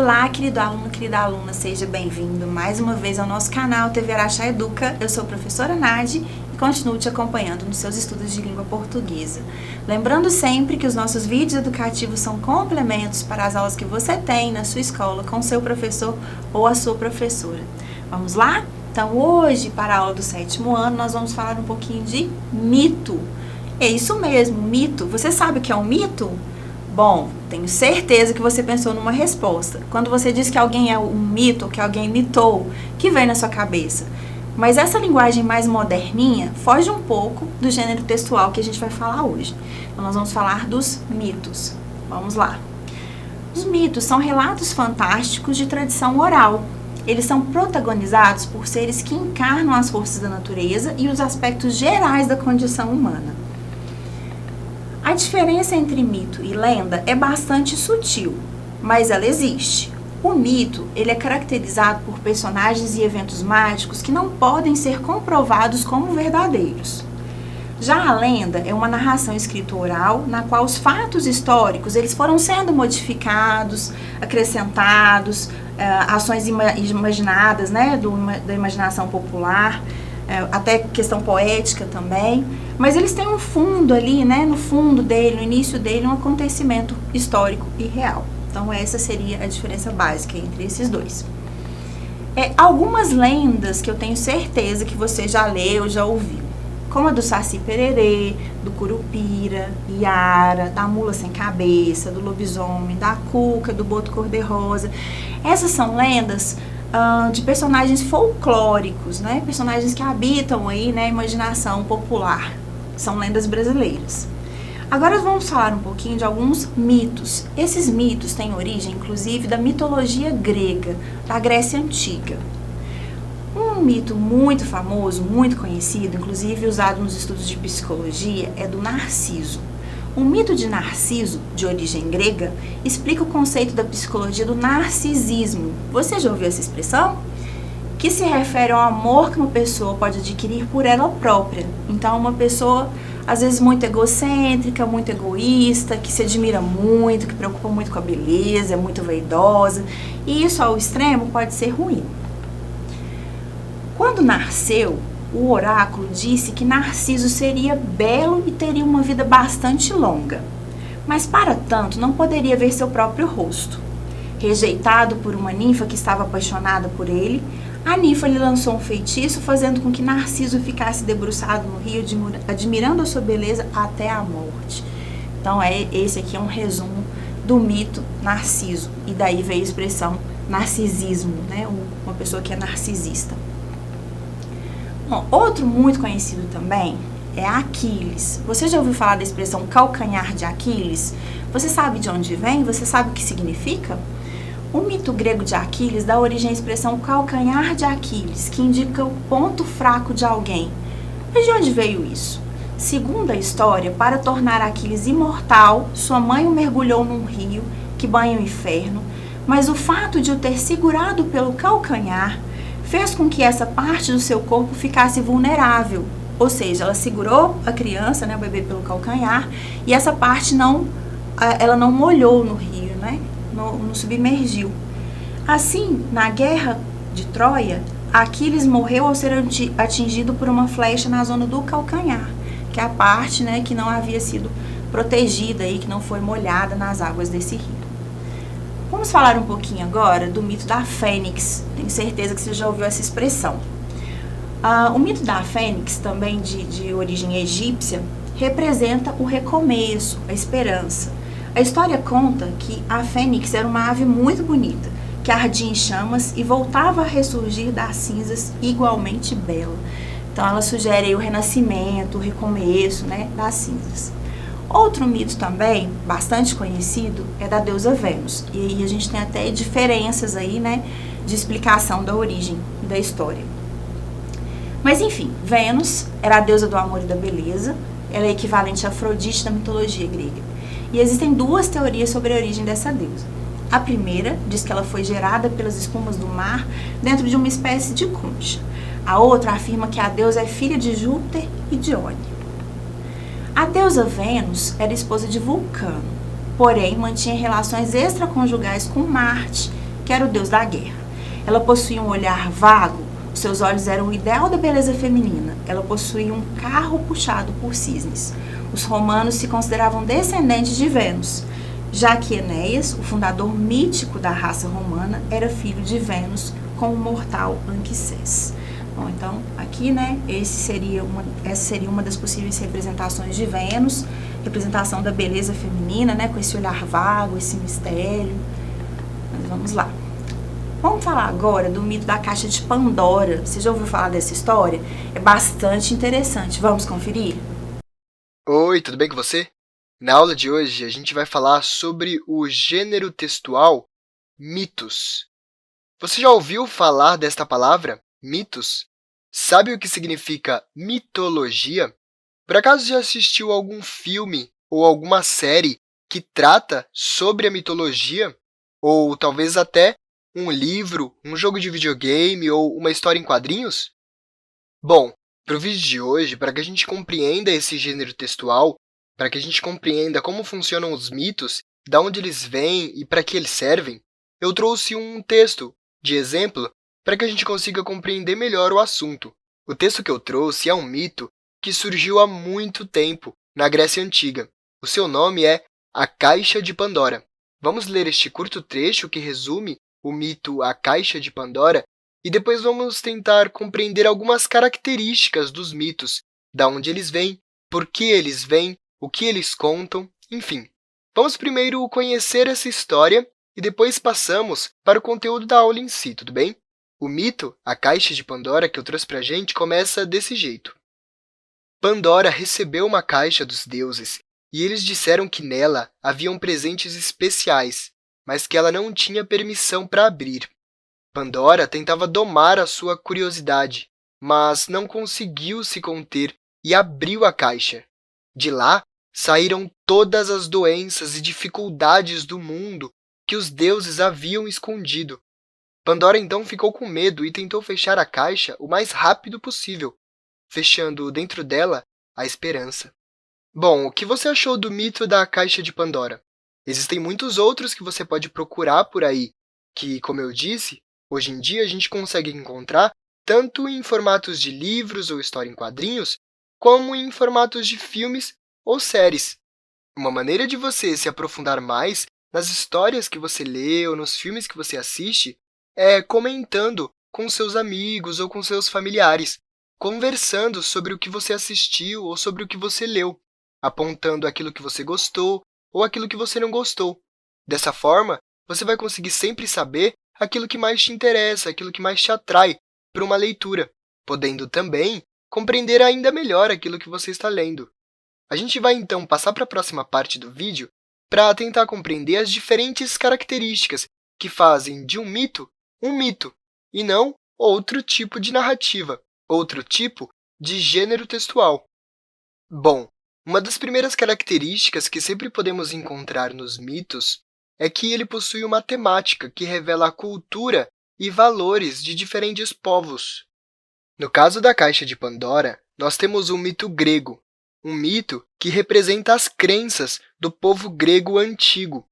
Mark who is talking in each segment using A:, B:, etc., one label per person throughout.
A: Olá, querido aluno, querida aluna, seja bem-vindo mais uma vez ao nosso canal TV Araxá Educa. Eu sou a professora Nadi e continuo te acompanhando nos seus estudos de língua portuguesa. Lembrando sempre que os nossos vídeos educativos são complementos para as aulas que você tem na sua escola com seu professor ou a sua professora. Vamos lá? Então hoje, para a aula do 7º ano, nós vamos falar um pouquinho de mito. É isso mesmo, mito. Você sabe o que é um mito? Bom, tenho certeza que você pensou numa resposta. Quando você diz que alguém é um mito, ou que alguém mitou, que vem na sua cabeça? Mas essa linguagem mais moderninha foge um pouco do gênero textual que a gente vai falar hoje. Então, nós vamos falar dos mitos. Vamos lá. Os mitos são relatos fantásticos de tradição oral. Eles são protagonizados por seres que encarnam as forças da natureza e os aspectos gerais da condição humana. A diferença entre mito e lenda é bastante sutil, mas ela existe. O mito, ele é caracterizado por personagens e eventos mágicos que não podem ser comprovados como verdadeiros. Já a lenda é uma narração escrita oral, na qual os fatos históricos eles foram sendo modificados, acrescentados, ações imaginadas, né, da imaginação popular, até questão poética também, mas eles têm um fundo ali, né, no fundo dele, no início dele, um acontecimento histórico e real. Então essa seria a diferença básica entre esses dois. Algumas lendas que eu tenho certeza que você já leu, já ouviu, como a do Saci Pererê, do Curupira, Iara, da Mula Sem Cabeça, do Lobisomem, da Cuca, do Boto Cor-de-Rosa. Essas são lendas de personagens folclóricos, né? Personagens que habitam aí, né, a imaginação popular. São lendas brasileiras. Agora vamos falar um pouquinho de alguns mitos. Esses mitos têm origem, inclusive, da mitologia grega, da Grécia Antiga. Um mito muito famoso, muito conhecido, inclusive usado nos estudos de psicologia, é do Narciso. O mito de Narciso, de origem grega, explica o conceito da psicologia do narcisismo. Você já ouviu essa expressão? Que se refere ao amor que uma pessoa pode adquirir por ela própria. Então, uma pessoa, às vezes, muito egocêntrica, muito egoísta, que se admira muito, que preocupa muito com a beleza, é muito vaidosa. E isso, ao extremo, pode ser ruim. Quando nasceu, o oráculo disse que Narciso seria belo e teria uma vida bastante longa, mas para tanto não poderia ver seu próprio rosto. Rejeitado por uma ninfa que estava apaixonada por ele, a ninfa lhe lançou um feitiço fazendo com que Narciso ficasse debruçado no rio, admirando a sua beleza até a morte. Então esse aqui é um resumo do mito Narciso, e daí veio a expressão narcisismo, né? Uma pessoa que é narcisista. Bom, outro muito conhecido também é Aquiles. Você já ouviu falar da expressão calcanhar de Aquiles? Você sabe de onde vem? Você sabe o que significa? O mito grego de Aquiles dá origem à expressão calcanhar de Aquiles, que indica o ponto fraco de alguém. Mas de onde veio isso? Segundo a história, para tornar Aquiles imortal, sua mãe o mergulhou num rio que banha o inferno, mas o fato de o ter segurado pelo calcanhar fez com que essa parte do seu corpo ficasse vulnerável, ou seja, ela segurou a criança, né, o bebê pelo calcanhar, e essa parte ela não molhou no rio, né, não submergiu. Assim, na guerra de Troia, Aquiles morreu ao ser atingido por uma flecha na zona do calcanhar, que é a parte, né, que não havia sido protegida e que não foi molhada nas águas desse rio. Vamos falar um pouquinho agora do mito da Fênix. Tenho certeza que você já ouviu essa expressão. O mito da Fênix, também de origem egípcia, representa o recomeço, a esperança. A história conta que a Fênix era uma ave muito bonita, que ardia em chamas e voltava a ressurgir das cinzas igualmente bela. Então ela sugere aí o renascimento, o recomeço, né, das cinzas. Outro mito também, bastante conhecido, é da deusa Vênus. E aí a gente tem até diferenças aí, né, de explicação da origem da história. Mas enfim, Vênus era a deusa do amor e da beleza. Ela é equivalente a Afrodite da mitologia grega. E existem duas teorias sobre a origem dessa deusa. A primeira diz que ela foi gerada pelas espumas do mar dentro de uma espécie de concha. A outra afirma que a deusa é filha de Júpiter e Dione. A deusa Vênus era esposa de Vulcano, porém mantinha relações extraconjugais com Marte, que era o deus da guerra. Ela possuía um olhar vago, os seus olhos eram o ideal da beleza feminina. Ela possuía um carro puxado por cisnes. Os romanos se consideravam descendentes de Vênus, já que Enéas, o fundador mítico da raça romana, era filho de Vênus com o mortal Anquisés. Bom, então, aqui, né, essa seria uma das possíveis representações de Vênus, representação da beleza feminina, né, com esse olhar vago, esse mistério. Mas vamos lá. Vamos falar agora do mito da caixa de Pandora. Você já ouviu falar dessa história? É bastante interessante. Vamos conferir?
B: Oi, tudo bem com você? Na aula de hoje, a gente vai falar sobre o gênero textual mitos. Você já ouviu falar desta palavra, mitos? Sabe o que significa mitologia? Por acaso já assistiu algum filme ou alguma série que trata sobre a mitologia? Ou talvez até um livro, um jogo de videogame ou uma história em quadrinhos? Bom, para o vídeo de hoje, para que a gente compreenda esse gênero textual, para que a gente compreenda como funcionam os mitos, de onde eles vêm e para que eles servem, eu trouxe um texto de exemplo para que a gente consiga compreender melhor o assunto. O texto que eu trouxe é um mito que surgiu há muito tempo, na Grécia Antiga. O seu nome é A Caixa de Pandora. Vamos ler este curto trecho que resume o mito A Caixa de Pandora e depois vamos tentar compreender algumas características dos mitos, de onde eles vêm, por que eles vêm, o que eles contam, enfim. Vamos primeiro conhecer essa história e depois passamos para o conteúdo da aula em si, tudo bem? O mito, a Caixa de Pandora, que eu trouxe para a gente, começa desse jeito. Pandora recebeu uma caixa dos deuses e eles disseram que nela haviam presentes especiais, mas que ela não tinha permissão para abrir. Pandora tentava domar a sua curiosidade, mas não conseguiu se conter e abriu a caixa. De lá saíram todas as doenças e dificuldades do mundo que os deuses haviam escondido. Pandora então ficou com medo e tentou fechar a caixa o mais rápido possível, fechando dentro dela a esperança. Bom, o que você achou do mito da Caixa de Pandora? Existem muitos outros que você pode procurar por aí, que, como eu disse, hoje em dia a gente consegue encontrar tanto em formatos de livros ou história em quadrinhos, como em formatos de filmes ou séries. Uma maneira de você se aprofundar mais nas histórias que você lê ou nos filmes que você assiste é comentando com seus amigos ou com seus familiares, conversando sobre o que você assistiu ou sobre o que você leu, apontando aquilo que você gostou ou aquilo que você não gostou. Dessa forma, você vai conseguir sempre saber aquilo que mais te interessa, aquilo que mais te atrai para uma leitura, podendo também compreender ainda melhor aquilo que você está lendo. A gente vai, então, passar para a próxima parte do vídeo para tentar compreender as diferentes características que fazem de um mito, e não outro tipo de narrativa, outro tipo de gênero textual. Bom, uma das primeiras características que sempre podemos encontrar nos mitos é que ele possui uma temática que revela a cultura e valores de diferentes povos. No caso da Caixa de Pandora, nós temos um mito grego, um mito que representa as crenças do povo grego antigo.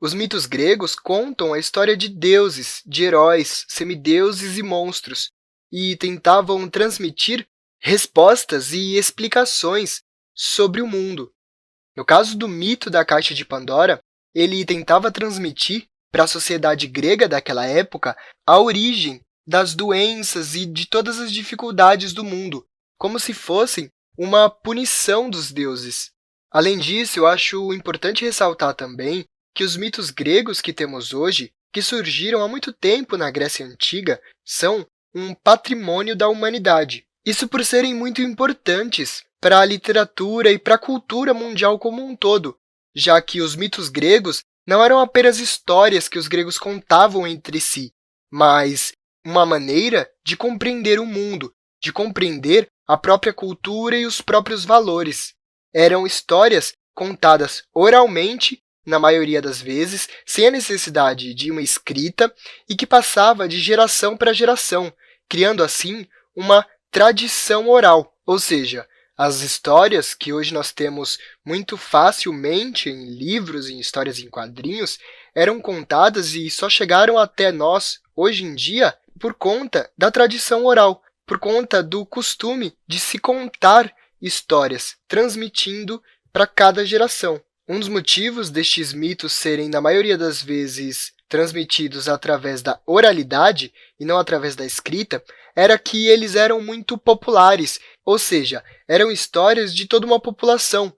B: Os mitos gregos contam a história de deuses, de heróis, semideuses e monstros, e tentavam transmitir respostas e explicações sobre o mundo. No caso do mito da Caixa de Pandora, ele tentava transmitir para a sociedade grega daquela época a origem das doenças e de todas as dificuldades do mundo, como se fossem uma punição dos deuses. Além disso, eu acho importante ressaltar também que os mitos gregos que temos hoje, que surgiram há muito tempo na Grécia Antiga, são um patrimônio da humanidade. Isso por serem muito importantes para a literatura e para a cultura mundial como um todo, já que os mitos gregos não eram apenas histórias que os gregos contavam entre si, mas uma maneira de compreender o mundo, de compreender a própria cultura e os próprios valores. Eram histórias contadas oralmente, na maioria das vezes, sem a necessidade de uma escrita e que passava de geração para geração, criando assim uma tradição oral, ou seja, As histórias que hoje nós temos muito facilmente em livros, em histórias em quadrinhos, eram contadas e só chegaram até nós, hoje em dia, por conta da tradição oral, por conta do costume de se contar histórias, transmitindo para cada geração. Um dos motivos destes mitos serem, na maioria das vezes, transmitidos através da oralidade e não através da escrita, era que eles eram muito populares, ou seja, eram histórias de toda uma população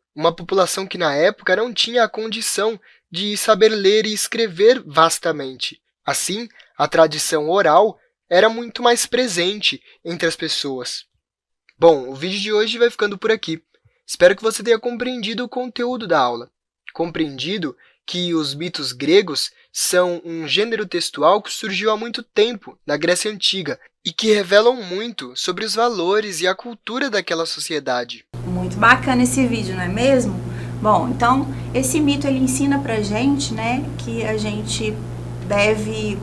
B: que na época não tinha a condição de saber ler e escrever vastamente. Assim, a tradição oral era muito mais presente entre as pessoas. Bom, o vídeo de hoje vai ficando por aqui. Espero que você tenha compreendido o conteúdo da aula. Compreendido que os mitos gregos são um gênero textual que surgiu há muito tempo na Grécia Antiga e que revelam muito sobre os valores e a cultura daquela sociedade.
A: Muito bacana esse vídeo, não é mesmo? Bom, então, esse mito ele ensina pra gente, que a gente deve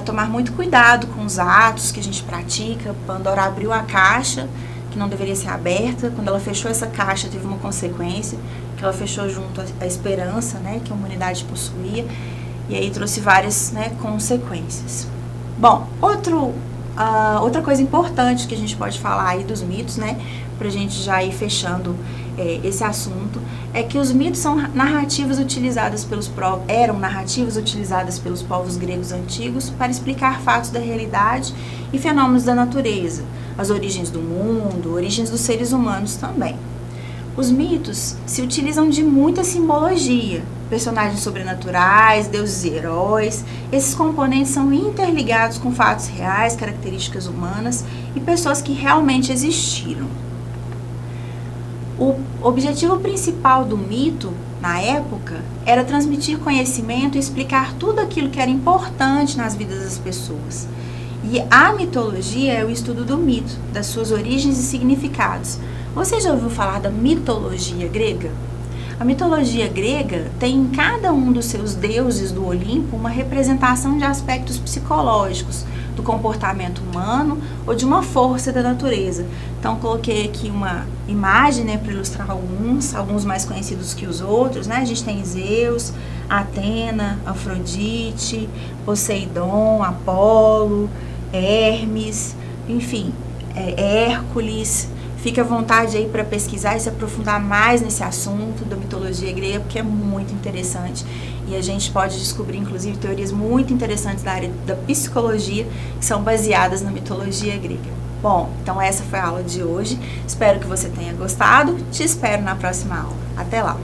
A: tomar muito cuidado com os atos que a gente pratica. Pandora abriu a caixa, que não deveria ser aberta. Quando ela fechou essa caixa, teve uma consequência, que ela fechou junto à esperança, que a humanidade possuía, e aí trouxe várias consequências. Bom, outra coisa importante que a gente pode falar aí dos mitos, para a gente já ir fechando esse assunto, é que os mitos eram narrativas utilizadas pelos povos gregos antigos para explicar fatos da realidade e fenômenos da natureza, as origens do mundo, origens dos seres humanos também. Os mitos se utilizam de muita simbologia, personagens sobrenaturais, deuses e heróis. Esses componentes são interligados com fatos reais, características humanas e pessoas que realmente existiram. O objetivo principal do mito, na época, era transmitir conhecimento e explicar tudo aquilo que era importante nas vidas das pessoas. E a mitologia é o estudo do mito, das suas origens e significados. Você já ouviu falar da mitologia grega? A mitologia grega tem em cada um dos seus deuses do Olimpo uma representação de aspectos psicológicos, do comportamento humano ou de uma força da natureza. Então, coloquei aqui uma imagem para ilustrar alguns mais conhecidos que os outros. A gente tem Zeus, Atena, Afrodite, Poseidon, Apolo, Hermes, enfim, Hércules. Fique à vontade aí para pesquisar e se aprofundar mais nesse assunto da mitologia grega, porque é muito interessante. E a gente pode descobrir, inclusive, teorias muito interessantes da área da psicologia que são baseadas na mitologia grega. Bom, então essa foi a aula de hoje. Espero que você tenha gostado. Te espero na próxima aula. Até lá!